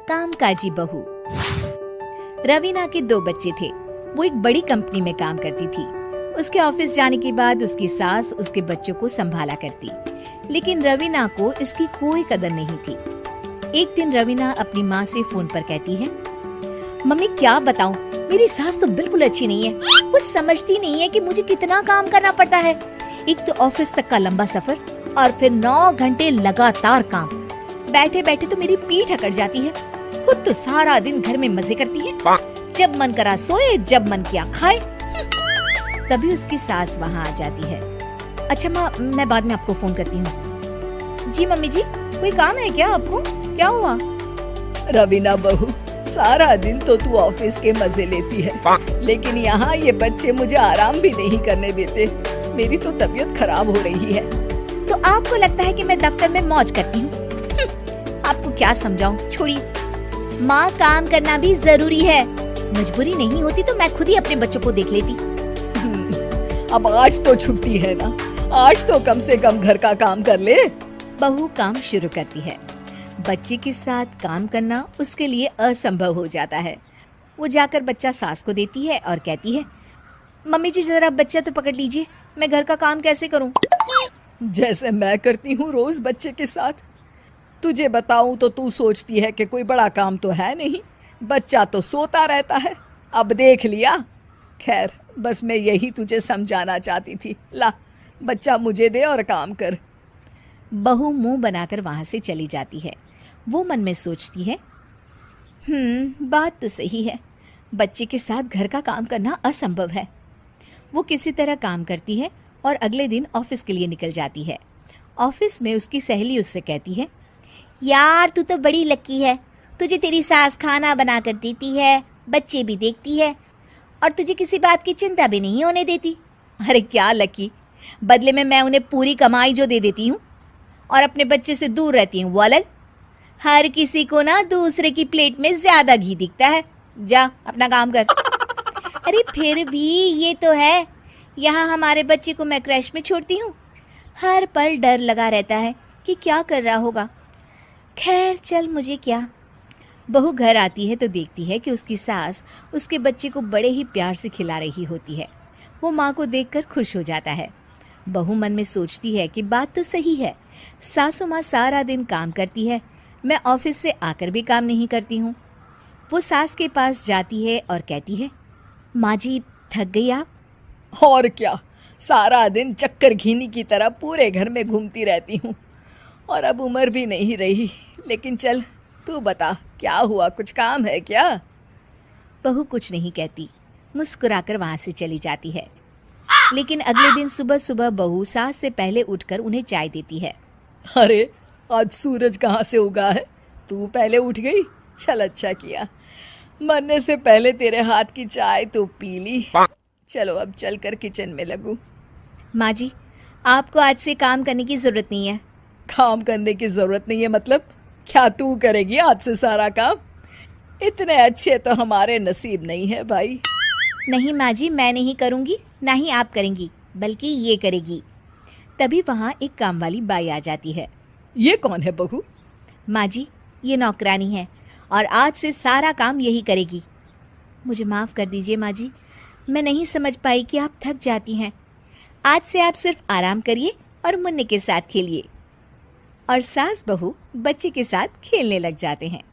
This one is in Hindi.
कामकाजी बहू। रवीना के 2 बच्चे थे। वो एक बड़ी कंपनी में काम करती थी। उसके ऑफिस जाने के बाद उसकी सास उसके बच्चों को संभाला करती, लेकिन रवीना को इसकी कोई कदर नहीं थी। एक दिन रवीना अपनी माँ से फोन पर कहती है, मम्मी क्या बताऊं, मेरी सास तो बिल्कुल अच्छी नहीं है। वो समझती नहीं है कि मुझे कितना काम करना पड़ता है। एक तो ऑफिस तक का लंबा सफर और फिर 9 घंटे लगातार काम। बैठे बैठे तो मेरी पीठ अकड़ जाती है। खुद तो सारा दिन घर में मजे करती है, जब मन करा सोए, जब मन किया खाए। तभी उसकी सास वहाँ आ जाती है। अच्छा माँ, मैं बाद में आपको फोन करती हूँ। जी मम्मी जी, कोई काम है क्या आपको? क्या हुआ? रवीना बहू, सारा दिन तो तू ऑफिस के मजे लेती है, लेकिन यहाँ ये बच्चे मुझे आराम भी नहीं करने देते। मेरी तो तबीयत खराब हो रही है। तो आपको लगता है कि मैं दफ्तर में मौज करती हूँ? आपको क्या समझाऊं, छोड़िए। माँ, काम करना भी जरूरी है। मजबूरी नहीं होती तो मैं खुद ही अपने बच्चों को देख लेती। अब आज तो छुट्टी है ना, आज तो कम से कम घर का काम कर ले। बहू काम शुरू करती है। बच्चे के साथ काम करना उसके लिए असंभव हो जाता है। वो जाकर बच्चा सास को देती है और कहती है, मम्मी जी जरा बच्चा तो पकड़ लीजिए, मैं घर का काम कैसे करूं? जैसे मैं करती हूँ रोज बच्चे के साथ। तुझे बताऊं तो तू सोचती है कि कोई बड़ा काम तो है नहीं, बच्चा तो सोता रहता है। अब देख लिया। खैर, बस मैं यही तुझे समझाना चाहती थी। ला, बच्चा मुझे दे और काम कर। बहू मुंह बनाकर वहां से चली जाती है। वो मन में सोचती है, बात तो सही है, बच्चे के साथ घर का काम करना असंभव है। वो किसी तरह काम करती है और अगले दिन ऑफिस के लिए निकल जाती है। ऑफिस में उसकी सहेली उससे कहती है, यार तू तो बड़ी लकी है, तुझे तेरी सास खाना बना कर देती है, बच्चे भी देखती है और तुझे किसी बात की चिंता भी नहीं होने देती। अरे क्या लकी, बदले में मैं उन्हें पूरी कमाई जो दे देती हूँ और अपने बच्चे से दूर रहती हूँ वो अलग। हर किसी को ना दूसरे की प्लेट में ज्यादा घी दिखता है। जा अपना काम कर। अरे फिर भी ये तो है, यहाँ हमारे बच्चे को मैं क्रैश में छोड़ती हूँ, हर पल डर लगा रहता है कि क्या कर रहा होगा। खैर चल, मुझे क्या। बहू घर आती है तो देखती है कि उसकी सास उसके बच्चे को बड़े ही प्यार से खिला रही होती है। वो माँ को देखकर खुश हो जाता है। बहू मन में सोचती है कि बात तो सही है, सासू माँ सारा दिन काम करती है, मैं ऑफिस से आकर भी काम नहीं करती हूँ। वो सास के पास जाती है और कहती है, माँ जी थक गई आप? और क्या, सारा दिन चक्कर घीनी की तरह पूरे घर में घूमती रहती हूँ और अब उम्र भी नहीं रही। लेकिन चल तू बता, क्या हुआ, कुछ काम है क्या? बहू कुछ नहीं कहती, मुस्कुराकर वहां से चली जाती है। लेकिन अगले दिन सुबह सुबह बहू सास से पहले उठकर उन्हें चाय देती है। अरे आज सूरज कहाँ से उगा है, तू पहले उठ गई? चल अच्छा किया, मरने से पहले तेरे हाथ की चाय तो पी ली। चलो अब चलकर किचन में लगूं। माँ जी, आपको आज से काम करने की जरूरत नहीं है। काम करने की जरूरत नहीं है मतलब? क्या तू करेगी आज से सारा काम? इतने अच्छे तो हमारे नसीब नहीं है भाई। नहीं माँ जी, मैं नहीं करूँगी, ना ही आप करेंगी, बल्कि ये करेगी। तभी वहाँ एक काम वाली बाई आ जाती है। ये कौन है बहू? माँ जी, ये नौकरानी है और आज से सारा काम यही करेगी। मुझे माफ़ कर दीजिए माँ जी, मैं नहीं समझ पाई कि आप थक जाती हैं। आज से आप सिर्फ आराम करिए और मुन्ने के साथ खेलिए। और सास बहू बच्चे के साथ खेलने लग जाते हैं।